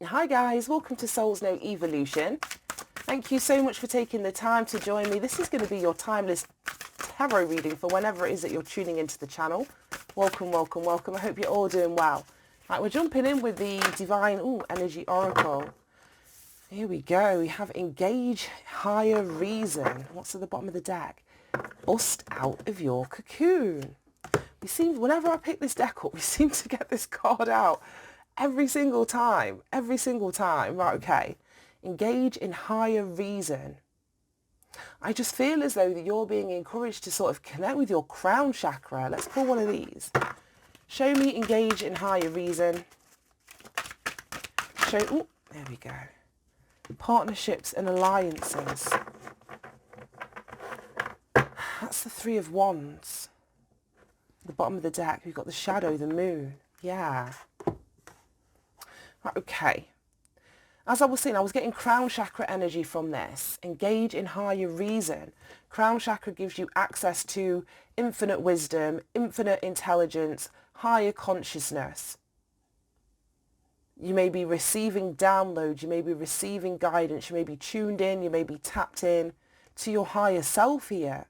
Hi guys, welcome to Soul's No Evolution. Thank you so much for taking the time to join me. This is going to be your timeless tarot reading for whenever it is that you're tuning into the channel. Welcome, welcome, welcome. I hope you're all doing well. Right, we're jumping in with the Divine Energy Oracle. Here we go. We have Engage Higher Reason. What's at the bottom of the deck? Bust out of your cocoon. Whenever I pick this deck up, we seem to get this card out. Every single time. Right, okay. Engage in higher reason. I just feel as though that you're being encouraged to sort of connect with your crown chakra. Let's pull one of these. Show me engage in higher reason. There we go. Partnerships and alliances. That's the Three of Wands. At the bottom of the deck, we've got the shadow, the moon. Yeah. Right, okay. As I was saying, I was getting crown chakra energy from this. Engage in higher reason. Crown chakra gives you access to infinite wisdom, infinite intelligence, higher consciousness. You may be receiving downloads, you may be receiving guidance, you may be tuned in, you may be tapped in to your higher self here.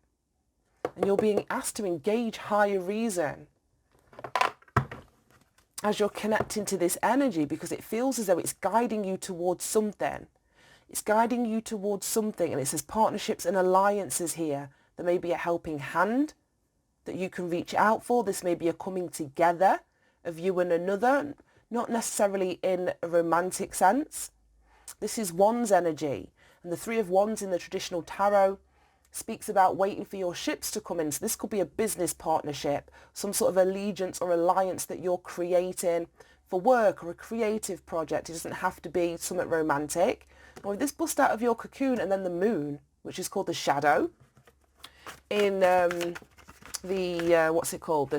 And you're being asked to engage higher reason as you're connecting to this energy, because it feels as though it's guiding you towards something. It's guiding you towards something, and it says partnerships and alliances here. There may be a helping hand that you can reach out for. This may be a coming together of you and another, not necessarily in a romantic sense. This is Wands energy, and the Three of Wands in the traditional tarot speaks about waiting for your ships to come in. So this could be a business partnership, some sort of allegiance or alliance that you're creating for work or a creative project. It doesn't have to be something romantic. Or this bust out of your cocoon, and then the moon, which is called the shadow, in the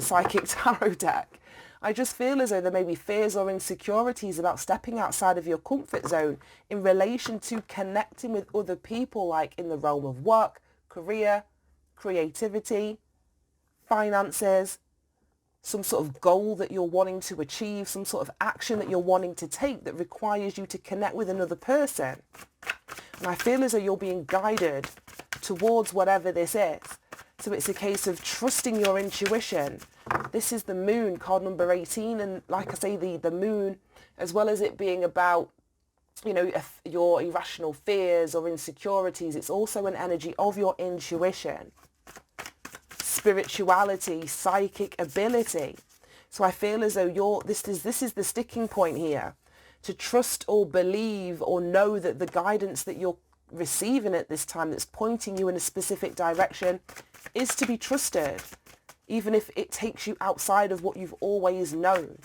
psychic tarot deck. I just feel as though there may be fears or insecurities about stepping outside of your comfort zone in relation to connecting with other people, like in the realm of work, career, creativity, finances, some sort of goal that you're wanting to achieve, some sort of action that you're wanting to take that requires you to connect with another person. And I feel as though you're being guided towards whatever this is. So it's a case of trusting your intuition. This is the moon, card number 18. And like I say, the moon, as well as it being about your irrational fears or insecurities, it's also an energy of your intuition, spirituality, psychic ability. So I feel as though this is the sticking point here, to trust or believe or know that the guidance that you're receiving at this time that's pointing you in a specific direction is to be trusted, even if it takes you outside of what you've always known,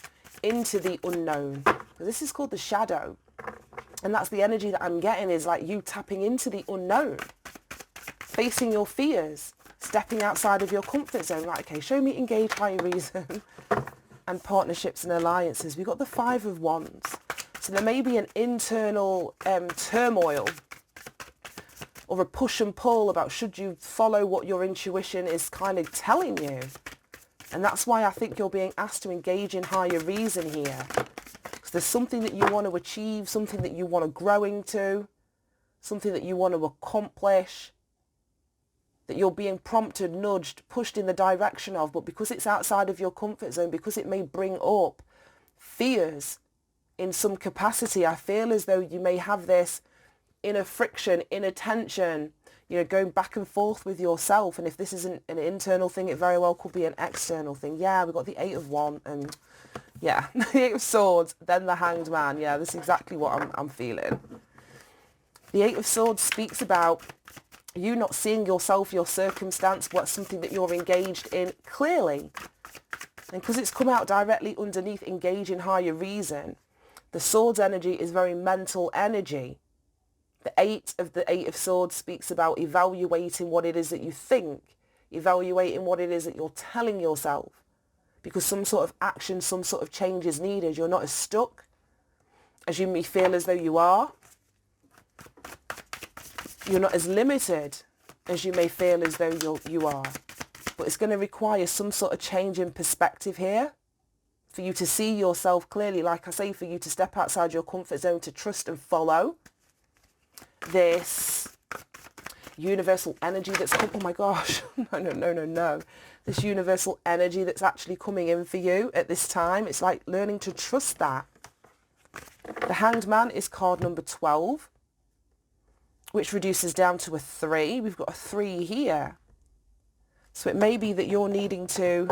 into the unknown. This is called the shadow. And that's the energy that I'm getting, is like you tapping into the unknown, facing your fears, stepping outside of your comfort zone. Right, okay, show me engage higher reason and partnerships and alliances. We've got the Five of Wands. So there may be an internal turmoil or a push and pull about should you follow what your intuition is kind of telling you. And that's why I think you're being asked to engage in higher reason here. There's something that you want to achieve, something that you want to grow into, something that you want to accomplish, that you're being prompted, nudged, pushed in the direction of, but because it's outside of your comfort zone, because it may bring up fears in some capacity, I feel as though you may have this inner friction, inner tension, going back and forth with yourself. And if this isn't an internal thing, it very well could be an external thing. Yeah, we've got the Eight of Wands and yeah, the Eight of Swords, then the Hanged Man. Yeah, that's exactly what I'm feeling. The Eight of Swords speaks about you not seeing yourself, your circumstance, what's something that you're engaged in clearly. And because it's come out directly underneath engage in higher reason, the Swords energy is very mental energy. The Eight of Swords speaks about evaluating what it is that you think, evaluating what it is that you're telling yourself, because some sort of action, some sort of change is needed. You're not as stuck as you may feel as though you are. You're not as limited as you may feel as though you are. But it's going to require some sort of change in perspective here. for you to see yourself clearly, like I say, for you to step outside your comfort zone, to trust and follow this universal energy that's come. Oh my gosh, no. This universal energy that's actually coming in for you at this time. It's like learning to trust that. The Hanged Man is card number 12, which reduces down to a 3. We've got a 3 here. So it may be that you're needing to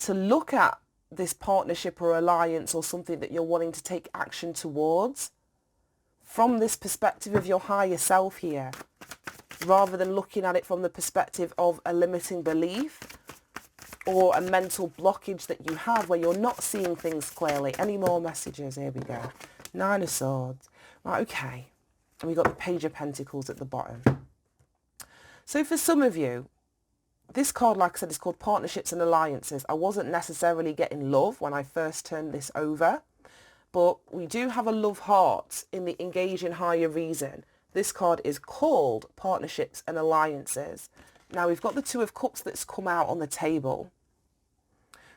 look at this partnership or alliance or something that you're wanting to take action towards from this perspective of your higher self here, rather than looking at it from the perspective of a limiting belief or a mental blockage that you have where you're not seeing things clearly. Any more messages? Here we go. 9 of Swords. Right, okay. And we've got the Page of Pentacles at the bottom. So for some of you, this card, like I said, is called Partnerships and Alliances. I wasn't necessarily getting love when I first turned this over, but we do have a love heart in the Engage in Higher Reason. This card is called Partnerships and Alliances. Now we've got the Two of Cups that's come out on the table.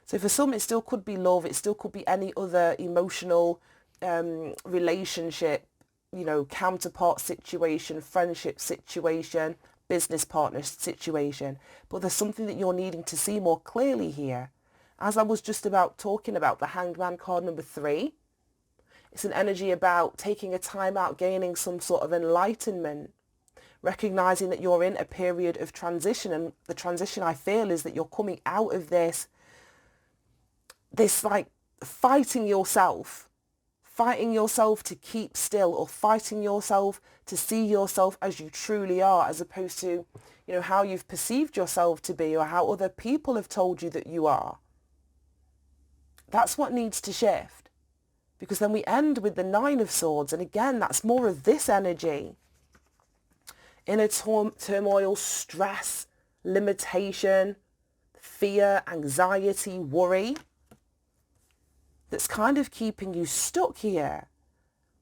So for some it still could be love, it still could be any other emotional relationship, you know, counterpart situation, friendship situation, business partner situation. But there's something that you're needing to see more clearly here. As I was just about talking about, the Hanged Man card number 3. It's an energy about taking a time out, gaining some sort of enlightenment, recognizing that you're in a period of transition. And the transition I feel is that you're coming out of this like fighting yourself to keep still, or fighting yourself to see yourself as you truly are, as opposed to, you know, how you've perceived yourself to be or how other people have told you that you are. That's what needs to shift. Because then we end with the 9 of Swords. And again, that's more of this energy. Inner turmoil, stress, limitation, fear, anxiety, worry. That's kind of keeping you stuck here.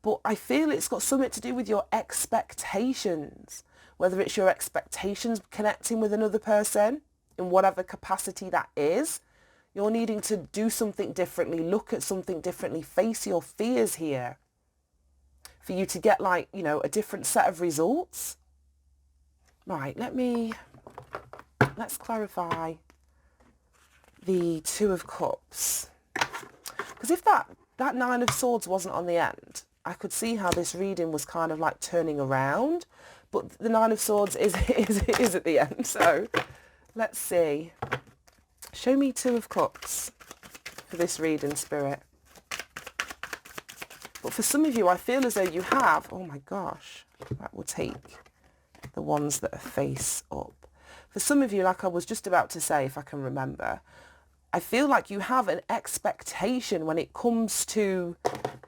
But I feel it's got something to do with your expectations. Whether it's your expectations connecting with another person in whatever capacity that is. You're needing to do something differently, look at something differently, face your fears here for you to get, like, you know, a different set of results. Right, let's clarify the Two of Cups. Because if that 9 of Swords wasn't on the end, I could see how this reading was kind of like turning around. But the 9 of Swords is at the end. So let's see. Show me Two of Cups for this reading, Spirit. But for some of you, I feel as though you have, oh my gosh, that will take the ones that are face up. For some of you, like I was just about to say, if I can remember, I feel like you have an expectation when it comes to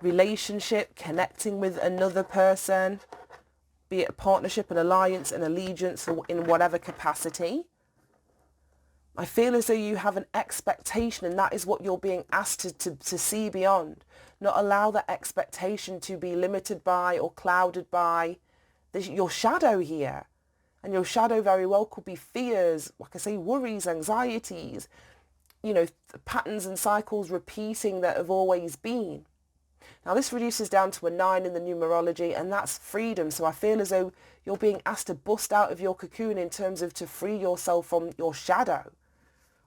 relationship, connecting with another person, be it a partnership, an alliance, an allegiance, or in whatever capacity. I feel as though you have an expectation, and that is what you're being asked to see beyond. Not allow that expectation to be limited by or clouded by your shadow here. And your shadow very well could be fears, like I say, worries, anxieties, you know, patterns and cycles repeating that have always been. Now this reduces down to a 9 in the numerology, and that's freedom. So I feel as though you're being asked to bust out of your cocoon in terms of to free yourself from your shadow.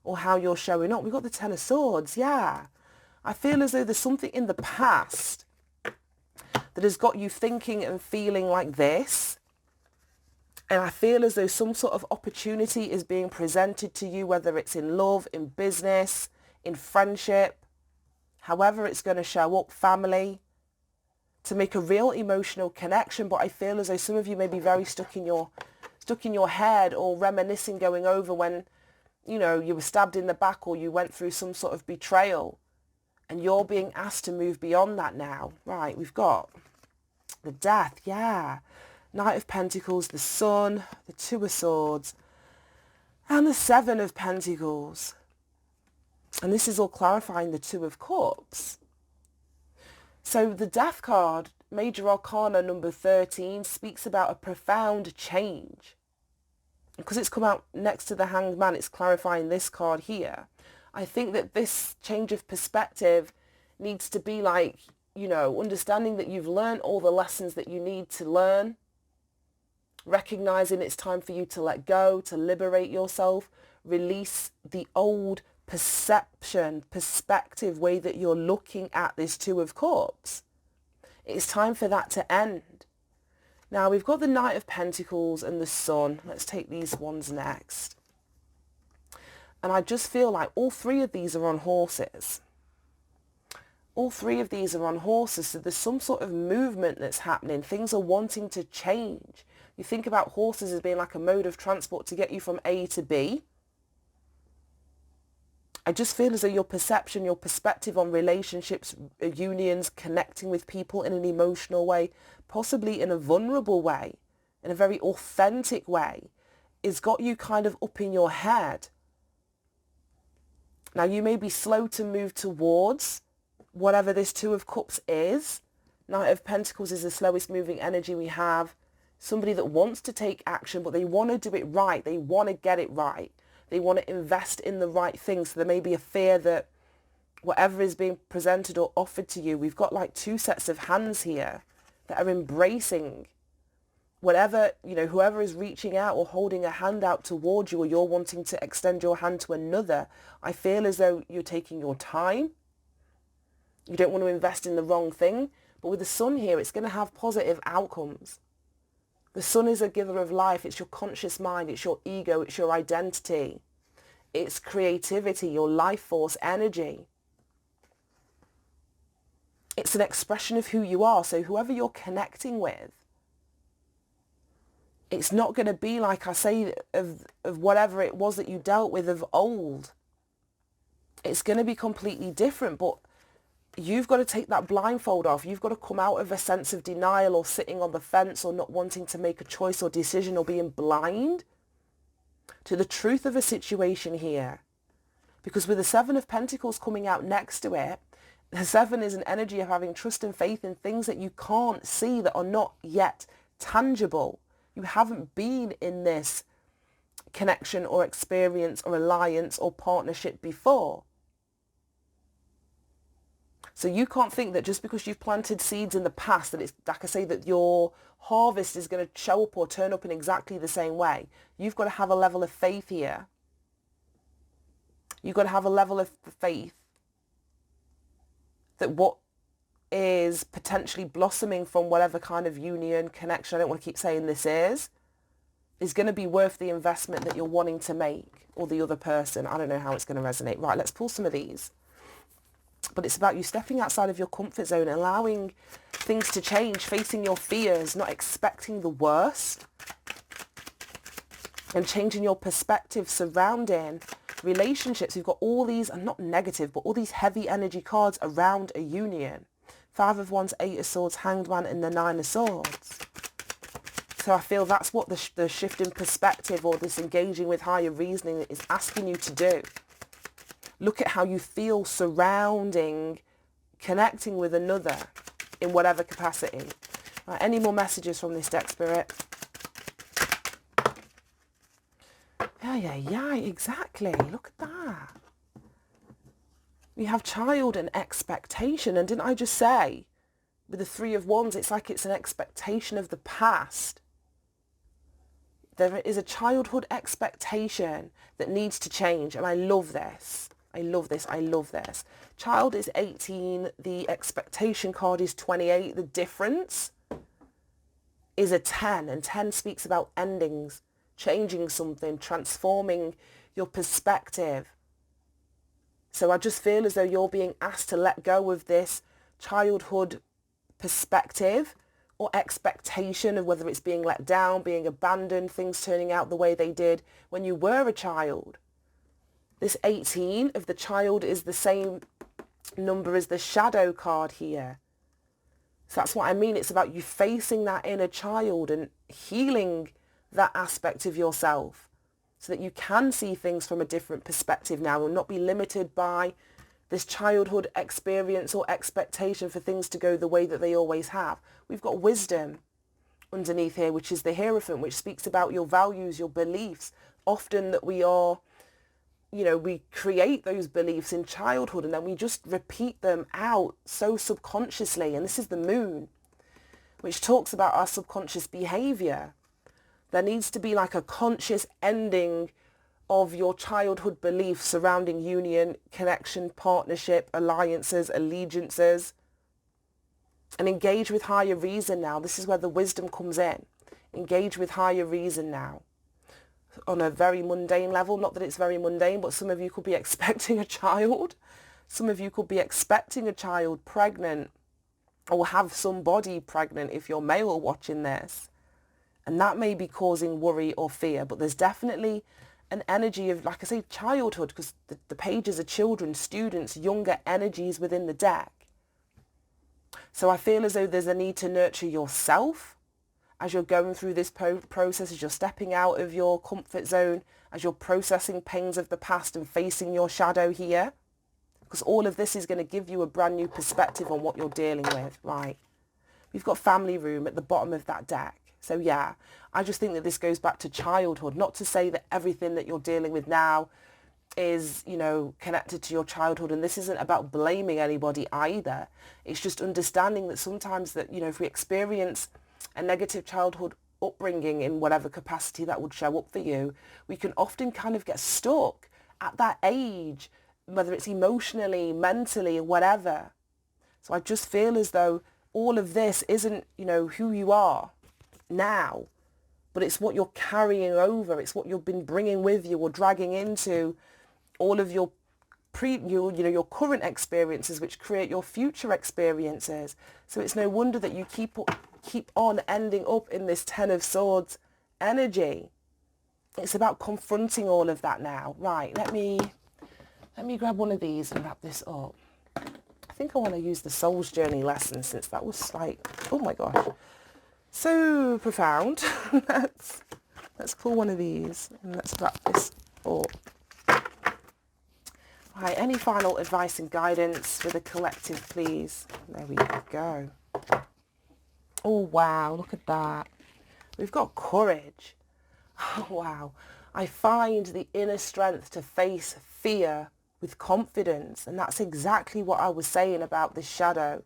Or how you're showing up. We've got the 10 of Swords, yeah. I feel as though there's something in the past that has got you thinking and feeling like this. And I feel as though some sort of opportunity is being presented to you, whether it's in love, in business, in friendship, however it's going to show up, family, to make a real emotional connection. But I feel as though some of you may be very stuck in your head or reminiscing, going over when, you know, you were stabbed in the back or you went through some sort of betrayal, and you're being asked to move beyond that now. Right, we've got the Death, yeah. Knight of Pentacles, the Sun, the Two of Swords, and the 7 of Pentacles. And this is all clarifying the Two of Cups. So the Death card, Major Arcana number 13, speaks about a profound change. Because it's come out next to the Hanged Man, it's clarifying this card here. I think that this change of perspective needs to be like, you know, understanding that you've learned all the lessons that you need to learn, recognizing it's time for you to let go, to liberate yourself, release the old perspective way that you're looking at this Two of Cups. It's time for that to end. Now we've got the Knight of Pentacles and the Sun. Let's take these ones next. And I just feel like all three of these are on horses. All three of these are on horses, so there's some sort of movement that's happening. Things are wanting to change. You think about horses as being like a mode of transport to get you from A to B. I just feel as though your perception, your perspective on relationships, unions, connecting with people in an emotional way, possibly in a vulnerable way, in a very authentic way, has got you kind of up in your head. Now, you may be slow to move towards whatever this Two of Cups is. Knight of Pentacles is the slowest moving energy we have. Somebody that wants to take action, but they want to do it right. They want to get it right. They want to invest in the right things. So there may be a fear that whatever is being presented or offered to you, we've got like two sets of hands here that are embracing whatever, you know, whoever is reaching out or holding a hand out towards you, or you're wanting to extend your hand to another. I feel as though you're taking your time. You don't want to invest in the wrong thing. But with the Sun here, it's going to have positive outcomes. The Sun is a giver of life. It's your conscious mind. It's your ego. It's your identity. It's creativity, your life force energy. It's an expression of who you are. So whoever you're connecting with, it's not going to be like I say of whatever it was that you dealt with of old. It's going to be completely different, but you've got to take that blindfold off. You've got to come out of a sense of denial or sitting on the fence or not wanting to make a choice or decision or being blind to the truth of a situation here. Because with the Seven of Pentacles coming out next to it, the Seven is an energy of having trust and faith in things that you can't see, that are not yet tangible. You haven't been in this connection or experience or alliance or partnership before. So you can't think that just because you've planted seeds in the past that it's, like I say, that your harvest is going to show up or turn up in exactly the same way. You've got to have a level of faith here. You've got to have a level of faith that what is potentially blossoming from whatever kind of union, connection, I don't want to keep saying this is going to be worth the investment that you're wanting to make, or the other person. I don't know how it's going to resonate. Right, let's pull some of these. But it's about you stepping outside of your comfort zone, allowing things to change, facing your fears, not expecting the worst, and changing your perspective surrounding relationships. You've got all these, and not negative, but all these heavy energy cards around a union. Five of Wands, Eight of Swords, Hanged Man, and the Nine of Swords. So I feel that's what the shift in perspective, or this engaging with higher reasoning, is asking you to do. Look at how you feel surrounding, connecting with another in whatever capacity. Right, any more messages from this deck, Spirit? Yeah, exactly. Look at that. We have child and expectation. And didn't I just say, with the Three of Wands, it's like it's an expectation of the past. There is a childhood expectation that needs to change. And I love this. I love this. I love this. Child is 18. The expectation card is 28. The difference is a 10. And 10 speaks about endings, changing something, transforming your perspective. So I just feel as though you're being asked to let go of this childhood perspective or expectation of whether it's being let down, being abandoned, things turning out the way they did when you were a child. This 18 of the child is the same number as the shadow card here. So that's what I mean. It's about you facing that inner child and healing that aspect of yourself so that you can see things from a different perspective now and not be limited by this childhood experience or expectation for things to go the way that they always have. We've got wisdom underneath here, which is the Hierophant, which speaks about your values, your beliefs. Often that we are you know, we create those beliefs in childhood and then we just repeat them out so subconsciously. And this is the moon, which talks about our subconscious behavior. There needs to be like a conscious ending of your childhood beliefs surrounding union, connection, partnership, alliances, allegiances, and engage with higher reason now. This is where the wisdom comes in. Engage with higher reason now. On a very mundane level, not that it's very mundane, but some of you could be expecting a child. Some of you could be expecting a child, pregnant, or have somebody pregnant if you're male watching this. And that may be causing worry or fear, but there's definitely an energy of, like I say, childhood, because the pages are children, students, younger energies within the deck. So I feel as though there's a need to nurture yourself as you're going through this process, as you're stepping out of your comfort zone, as you're processing pains of the past and facing your shadow here. Because all of this is going to give you a brand new perspective on what you're dealing with, right? We've got family room at the bottom of that deck. So yeah, I just think that this goes back to childhood. Not to say that everything that you're dealing with now is, you know, connected to your childhood. And this isn't about blaming anybody either. It's just understanding that sometimes that, you know, if we experience a negative childhood upbringing in whatever capacity that would show up for you, we can often kind of get stuck at that age, whether it's emotionally, mentally, or whatever. So I just feel as though all of this isn't, you know, who you are now, but it's what you're carrying over. It's what you've been bringing with you or dragging into all of your your current experiences, which create your future experiences. So it's no wonder that you keep on ending up in this Ten of Swords energy. It's about confronting all of that now. Right, let me grab one of these and wrap this up. I think I want to use the Soul's Journey lesson, since that was like, oh my gosh, so profound. Let's pull one of these and let's wrap this up. Right, any final advice and guidance for the collective, please? There we go. Oh, wow, look at that. We've got courage. Oh, wow. I find the inner strength to face fear with confidence. And that's exactly what I was saying about this shadow.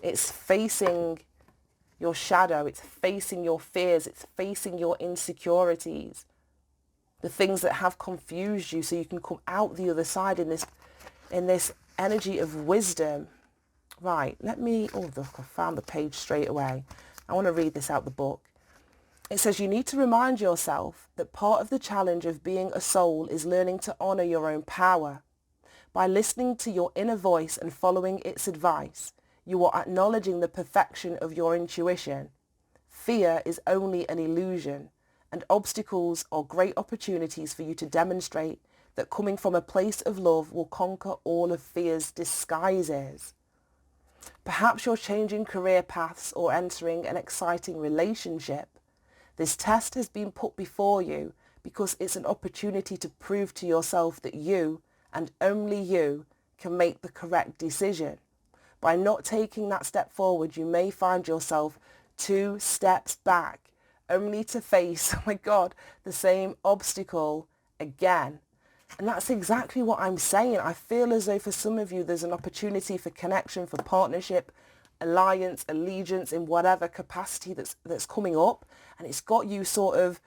It's facing your shadow. It's facing your fears. It's facing your insecurities. The things that have confused you, so you can come out the other side in this energy of wisdom. Right, let me, oh look, I found the page straight away. I want to read this out the book. It says, you need to remind yourself that part of the challenge of being a soul is learning to honor your own power. By listening to your inner voice and following its advice, you are acknowledging the perfection of your intuition. Fear is only an illusion, and obstacles are great opportunities for you to demonstrate that coming from a place of love will conquer all of fear's disguises. Perhaps you're changing career paths or entering an exciting relationship. This test has been put before you because it's an opportunity to prove to yourself that you, and only you, can make the correct decision. By not taking that step forward, you may find yourself 2 steps back, only to face, oh my God, the same obstacle again. And that's exactly what I'm saying. I feel as though for some of you, there's an opportunity for connection, for partnership, alliance, allegiance in whatever capacity that's coming up. And it's got you sort of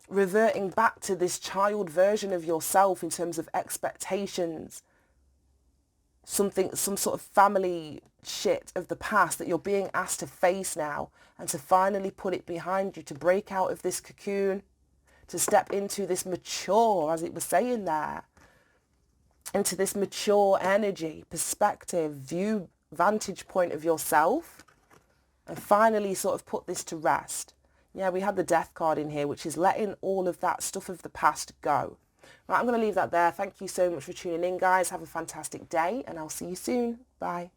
reverting back to this child version of yourself in terms of expectations, some sort of family shit of the past that you're being asked to face now, and to finally put it behind you, to break out of this cocoon, to step into this mature, as it was saying there, into this mature energy, perspective, view, vantage point of yourself, and finally sort of put this to rest. Yeah, we had the Death card in here, which is letting all of that stuff of the past go. Right, I'm going to leave that there. Thank you so much for tuning in, guys. Have a fantastic day, and I'll see you soon. Bye.